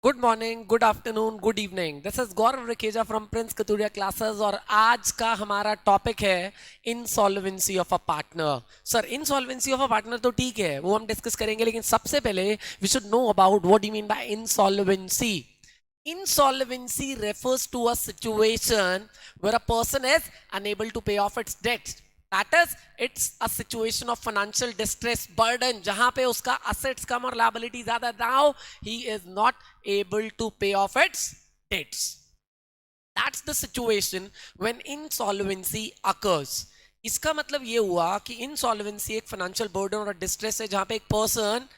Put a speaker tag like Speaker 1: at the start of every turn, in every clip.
Speaker 1: Good morning, good afternoon, good evening. This is Gaurav Rikheja from Prince Katuria classes और आज का हमारा टॉपिक है insolvency of a partner. Sir, insolvency of a partner तो ठीक है, वो हम डिस्कस करेंगे, लेकिन सबसे पहले we should know about what you mean by insolvency. Insolvency refers to a situation where a person is unable to pay off its debts. That is, it's a situation of financial distress, burden, जहां पे उसका assets कम और liability ज्यादा, now he is not able to pay off its debts. That's the situation when insolvency occurs. इसका मतलब ये हुआ कि insolvency एक financial burden और डिस्ट्रेस है जहां पे एक person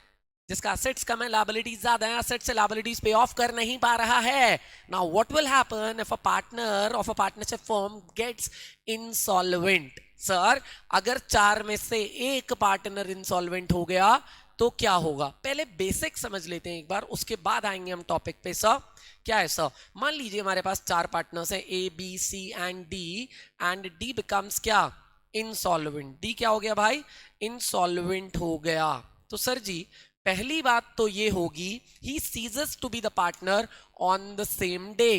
Speaker 1: जिसका असेट्स कम है, लायबिलिटीज ज्यादा है, असेट्स से लायबिलिटीज पे ऑफ कर नहीं पा रहा है। Now what will happen if a partner of a partnership firm gets insolvent? Sir, अगर चार में से एक पार्टनर इंसॉल्वेंट हो गया तो क्या होगा? पहले बेसिक समझ लेते हैं एक बार, उसके बाद आएंगे हम टॉपिक पे। सर क्या है? सर मान लीजिए हमारे पास चार पार्टनर्स हैं, A B C and D becomes क्या? इंसॉल्वेंट। डी क्या हो गया भाई? इंसॉल्वेंट हो गया। तो सर जी, पहली बात तो ये होगी, he ceases to be the partner on the same day.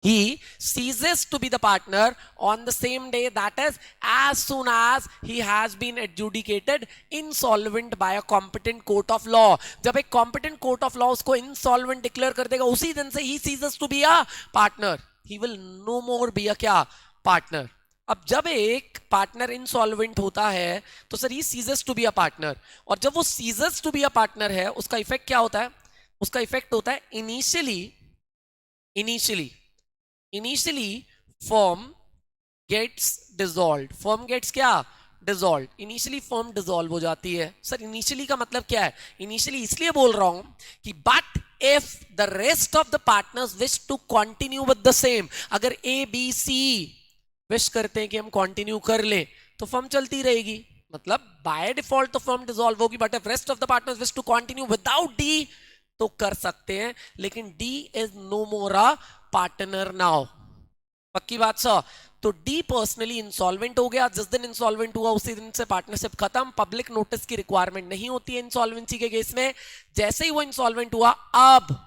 Speaker 1: He ceases to be the partner on the same day, that is, as soon as he has been adjudicated insolvent by a competent court of law. जब एक competent court of law उसको insolvent declare कर देगा, उसी दिन से he ceases to be a partner. He will no more be a क्या? Partner. अब जब एक पार्टनर इंसॉल्वेंट होता है तो सर ये सीजर्स टू बी अ पार्टनर, और जब वो सीजर्स टू बी अ पार्टनर है उसका इफेक्ट क्या होता है? उसका इफेक्ट होता है initially firm gets dissolved. Firm gets क्या? डिसॉल्व्ड। इनिशियली फर्म डिसॉल्व हो जाती है। सर इनिशियली का मतलब क्या है? इनिशियली इसलिए बोल रहा हूं कि but if the rest of the partners wish to continue with the same, अगर ए बी सी विश करते हैं कि हम कंटिन्यू कर लें तो फर्म चलती रहेगी, मतलब बाय डिफॉल्ट तो फर्म डिसॉल्व होगी। But if rest of the partners wish to continue without D तो कर सकते हैं, लेकिन D is no more a partner now. पक्की बात सर? तो डी पर्सनली इंसॉल्वेंट हो गया। जिस दिन इंसॉल्वेंट हुआ उसी दिन से पार्टनरशिप खत्म। पब्लिक नोटिस की रिक्वायरमेंट नहीं होती है इंसॉल्वेंसी के केस में। जैसे ही वो इंसॉल्वेंट हुआ, अब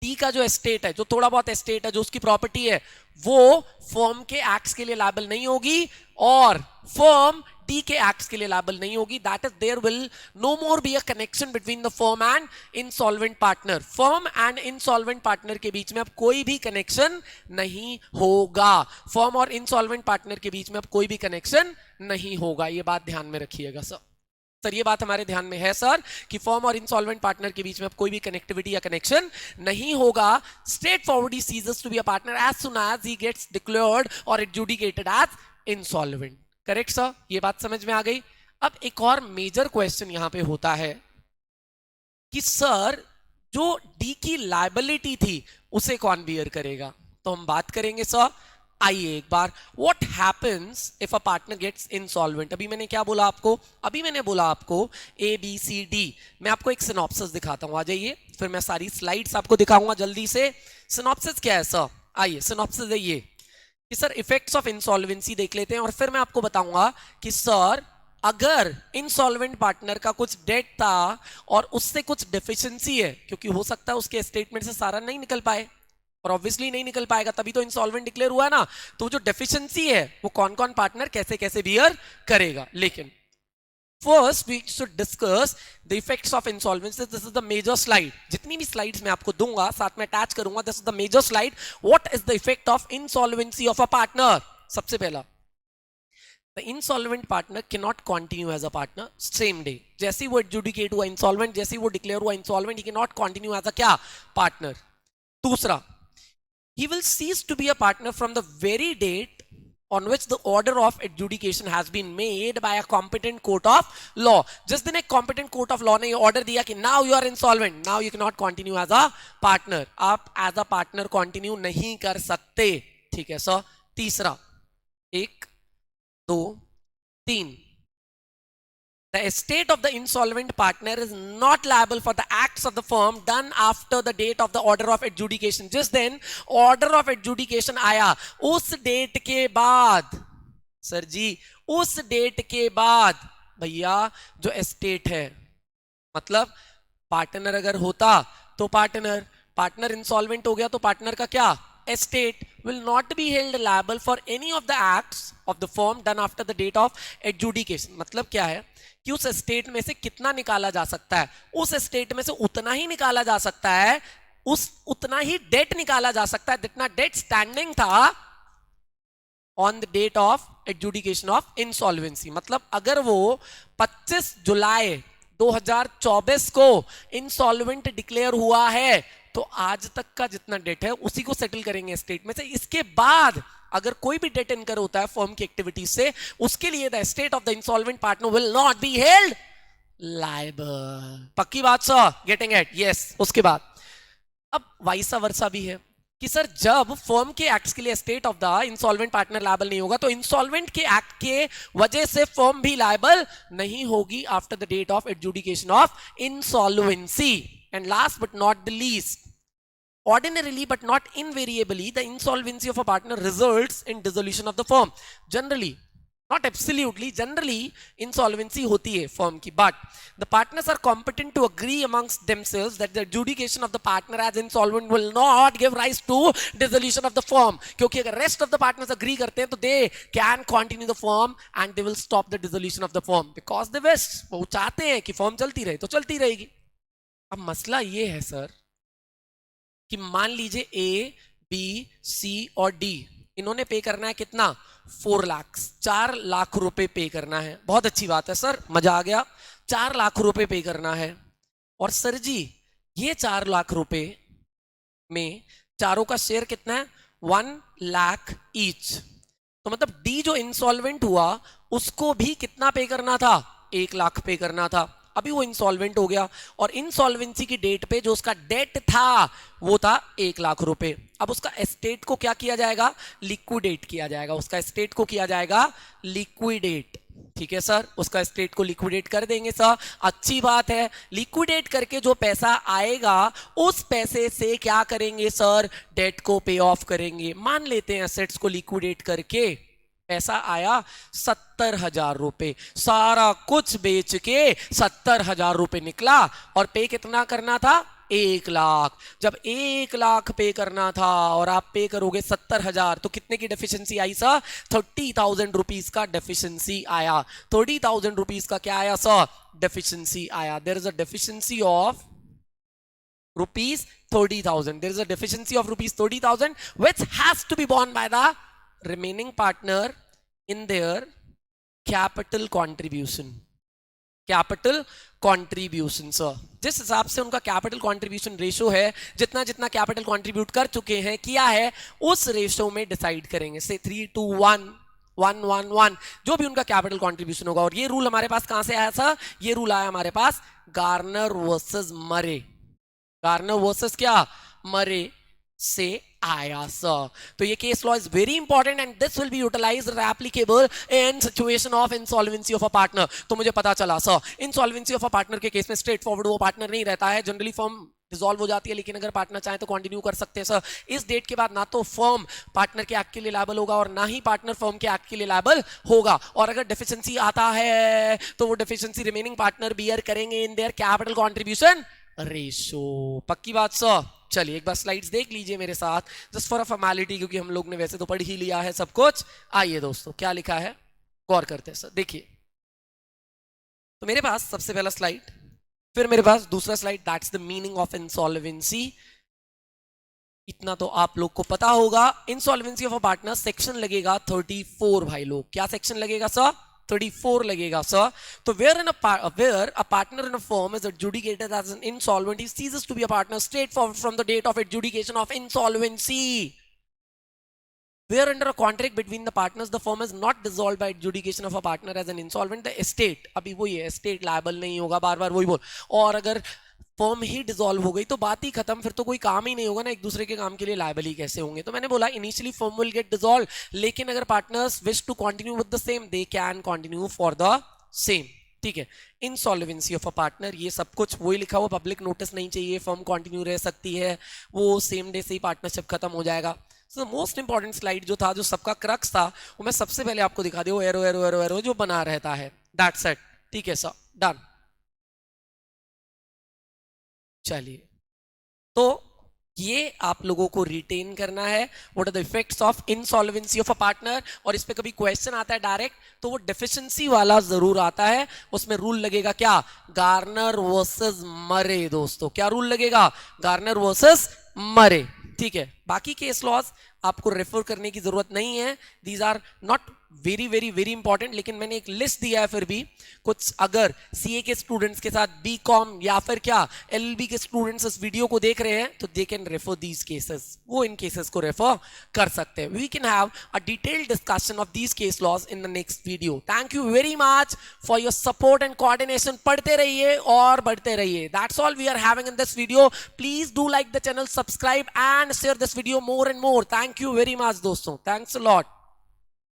Speaker 1: डी का जो एस्टेट है, जो थोड़ा बहुत एस्टेट है, जो उसकी प्रॉपर्टी है, वो फर्म के एक्ट्स के लिए लायबल नहीं होगी और फर्म डी के एक्ट्स के लिए लायबल नहीं होगी। That is there will no more be a connection between the firm and insolvent partner. Firm and insolvent partner के बीच में अब कोई भी कनेक्शन नहीं होगा। फर्म और इंसॉल्वेंट पार्टनर के बीच में अब कोई भी कनेक्शन नहीं होगा। ये बात ध्यान में रखिएगा सर। सर ये बात हमारे ध्यान में है सर कि फर्म और इंसॉल्वेंट पार्टनर के बीच में अब कोई भी कनेक्टिविटी या कनेक्शन नहीं होगा। स्ट्रेट फॉरवर्ड ही सीजर्स to be a partner as soon as he gets declared और adjudicated as insolvent. Correct sir? ये बात समझ में आ गई। अब एक और मेजर क्वेश्चन यहां पे होता है कि सर जो डी की लायबिलिटी थी उसे कौन बियर करेगा? तो हम बात करेंगे सर, आइए एक बार, what happens if a partner gets insolvent. अभी मैंने क्या बोला आपको? अभी मैंने बोला आपको ए बी सी डी। मैं आपको एक सिनॉप्सिस दिखाता हूं, आ जाइए, फिर मैं सारी स्लाइड्स आपको दिखाऊंगा जल्दी से। सिनॉप्सिस क्या है सर? आइए, सिनॉप्सिस है ये कि सर इफेक्ट्स ऑफ इंसॉल्वेंसी देख लेते हैं और फिर मैं आपको बताऊंगा कि सर अगर इंसॉल्वेंट पार्टनर का कुछ डेट था और उससे कुछ डेफिशिएंसी है, क्योंकि हो सकता है उसके स्टेटमेंट से सारा नहीं निकल पाए, और ऑब्वियसली नहीं निकल पाएगा, तभी तो इंसॉल्वेंट डिक्लेयर हुआ ना। तो जो डेफिशिएंसी है वो कौन कौन पार्टनर कैसे कैसे बियर करेगा। लेकिन first we should discuss the effects of insolvency. This is the major slide. जितनी भी स्लाइड्स मैं आपको दूंगा साथ में अटैच करूंगा, this is the major slide. What is the effect of insolvency of a partner? सबसे पहला, the insolvent partner can not continue as a partner same day. जैसे ही वो एडजुडिकेट हुआ इंसॉल्वेंट, जैसे ही वो डिक्लेयर हुआ insolvent, he can not continue as a क्या? पार्टनर। दूसरा, he will cease to be a partner from the very date on which the order of adjudication has been made by a competent court of law. जिस दिन एक competent court of law ने ये order दिया कि now you are insolvent, now you cannot continue as a partner, आप as a partner continue नहीं कर सकते। ठीक है सर? तीसरा, एक दो तीन, the estate of the insolvent partner is not liable for the acts of the firm done after the date of the order of adjudication. जिस दिन order of adjudication आया उस डेट के बाद, सर जी उस डेट के बाद भैया जो एस्टेट है, मतलब पार्टनर अगर होता तो पार्टनर, पार्टनर इंसॉल्वेंट हो गया तो पार्टनर का क्या, estate will not be held liable for any of the acts of the firm done after the date of adjudication. मतलब क्या है कि उस estate में से कितना निकाला जा सकता है, उस estate में से उतना ही निकाला जा सकता है, उस उतना ही डेट निकाला जा सकता है जितना डेट स्टैंडिंग था on the date of adjudication of insolvency. मतलब अगर वो 25 जुलाई 2024 को इंसॉल्वेंट डिक्लेयर हुआ है तो आज तक का जितना डेट है उसी को सेटल करेंगे स्टेट में से. इसके बाद अगर कोई भी डेट इनकर होता है फर्म की एक्टिविटीज से, उसके लिए the state of the insolvent partner will not be held liable. पक्की बात सर, गेटिंग इट? यस. उसके बाद अब वाइसा वर्सा भी है कि सर जब फर्म के एक्ट्स के लिए state of the insolvent partner liable नहीं होगा तो इंसॉल्वेंट के एक्ट के वजह से फर्म भी लायबल नहीं होगी after the date of adjudication of insolvency. And last but not the least, ordinarily but not invariably the insolvency of a partner results in dissolution of the firm. Generally, not absolutely, generally insolvency hoti hai firm ki, but the partners are competent to agree amongst themselves that the adjudication of the partner as insolvent will not give rise to dissolution of the firm. kyunki agar rest of the partners agree karte hain to they can continue the firm and they will stop the dissolution of the firm because they wish, wo chahte hain ki firm chalti rahe to chalti rahegi. ab masla ye hai sir कि मान लीजिए ए, B, सी और D इन्होंने पे करना है कितना, 4 लाख, 4 लाख रुपए पे करना है. बहुत अच्छी बात है सर, मजा आ गया. 4 लाख रुपए पे करना है और सर जी ये 4 लाख रुपए में चारों का शेयर कितना है, 1 लाख ईच. तो मतलब डी जो इंसॉल्वेंट हुआ उसको भी कितना पे करना था, 1 लाख पे करना था. अभी वो इंसॉल्वेंट हो गया और इंसॉल्वेंसी की डेट पे जो उसका डेट था वो था 1 लाख रुपए. अब उसका एस्टेट को क्या किया जाएगा, लिक्विडेट किया जाएगा. उसका एस्टेट को किया जाएगा लिक्विडेट. ठीक है सर, उसका एस्टेट को लिक्विडेट कर देंगे सर. अच्छी बात है. लिक्विडेट करके जो पैसा आएगा उस पैसे से क्या करेंगे सर, डेट को पे ऑफ करेंगे. मान लेते हैं एसेट्स को लिक्विडेट करके पैसा आया 70,000 रुपए, सारा कुछ बेच के 70,000 रुपए निकला और पे कितना करना था, 1 लाख. जब 1 लाख पे करना था और आप पे करोगे 70,000 तो कितने की डेफिशिएंसी आई सर, 30,000 रुपीज का डेफिशिएंसी आया. 30,000 रुपीज का क्या आया सर, डेफिशिएंसी आया. There is a deficiency of rupees 30,000. There is a deficiency of rupees 30,000 which has to be borne by the remaining partner in their capital contribution. Capital contribution sir, जिस हिसाब से उनका capital contribution ratio है, जितना जितना capital contribute कर चुके हैं, किया है, उस रेशो में डिसाइड करेंगे. से 3:1, 1:1, जो भी उनका कैपिटल कंट्रीब्यूशन होगा. और ये रूल हमारे पास कहां से आया था, ये रूल आया हमारे पास Garner versus Murray. Garner versus क्या, मरे से आया सर. तो ये case law is very important and this will be utilized और applicable in situation of insolvency of a partner. तो मुझे पता चला sir insolvency of a partner के केस में स्ट्रेट फॉरवर्ड वो पार्टनर नहीं रहता है. जनरली फर्म डिसॉल्व हो जाती है, लेकिन अगर पार्टनर चाहे तो कंटिन्यू कर सकते हैं सर. इस डेट के बाद ना तो फर्म पार्टनर के एक्ट के लिए लायबल होगा और ना ही पार्टनर फर्म के एक्ट के लिए लायबल होगा. और अगर डेफिशिएंसी आता है तो वो डेफिशिएंसी रिमेनिंग पार्टनर बियर करेंगे in their capital contribution ratio. पक्की बात सर. चलिए एक बार स्लाइड्स देख लीजिए मेरे साथ, जस्ट फॉर अ फॉर्मेलिटी, क्योंकि हम लोग ने वैसे तो पढ़ ही लिया है सब कुछ. आइए दोस्तों क्या लिखा है गौर करते हैं सर. देखिए तो मेरे पास सबसे पहला स्लाइड, फिर मेरे पास दूसरा slide, that's the meaning of insolvency. इतना तो आप लोग को पता होगा. Insolvency of a partner section लगेगा 34 भाई लोग. क्या सेक्शन लगेगा सर, 34 लगेगा सर. तो where a partner in a firm is adjudicated as an insolvent, he ceases to be a partner straight forward from the date of adjudication of insolvency. Where under a contract between the partners the firm is not dissolved by adjudication of a partner as an insolvent, the estate, अभी वही है, estate liable नहीं होगा, बार बार वही बोल. और अगर firm ही dissolve हो गई तो बात ही खत्म, फिर तो कोई काम ही नहीं होगा ना, एक दूसरे के काम के लिए लायबल ही कैसे होंगे. तो मैंने बोला initially firm will get dissolve, लेकिन अगर partners wish to continue with the same they can continue for the same. ठीक है. इंसॉल्वेंसी ऑफ अ पार्टनर, ये सब कुछ वही लिखा हुआ, पब्लिक नोटिस नहीं चाहिए, फर्म कंटिन्यू रह सकती है, वो सेम डे से ही पार्टनरशिप खत्म हो जाएगा. सो मोस्ट इंपॉर्टेंट स्लाइड जो था, जो सबका क्रक्स था, वो मैं सबसे पहले आपको दिखा दूं. एरो एरो एरो एरो जो बना रहता है, दैट्स इट. ठीक है सर, डन. चलिए तो ये आप लोगों को रिटेन करना है, what are the effects of insolvency of a partner. और इस पे कभी क्वेश्चन आता है डायरेक्ट तो वो डेफिशिएंसी वाला जरूर आता है, उसमें रूल लगेगा क्या, गार्नर वर्सेस मरे। दोस्तों क्या रूल लगेगा, गार्नर वर्सेस मरे। ठीक है, बाकी केस लॉज आपको रेफर करने की जरूरत नहीं है, these are not very very very important. लेकिन मैंने एक लिस्ट दिया है, फिर भी कुछ अगर सीए के स्टूडेंट्स के साथ बीकॉम या फिर क्या एलएलबी के स्टूडेंट्स इस वीडियो को देख रहे हैं तो they can refer these cases, वो इन केसेस को रेफर कर सकते हैं। We can have a detailed discussion of these case laws in the next video. Thank you very much for your support and coordination. पढ़ते रहिए और बढ़ते रहिए। That's all we are having in this video. Please do like the channel, subscribe and share this video more and more. Thank you very much दोस्तों, thanks a lot.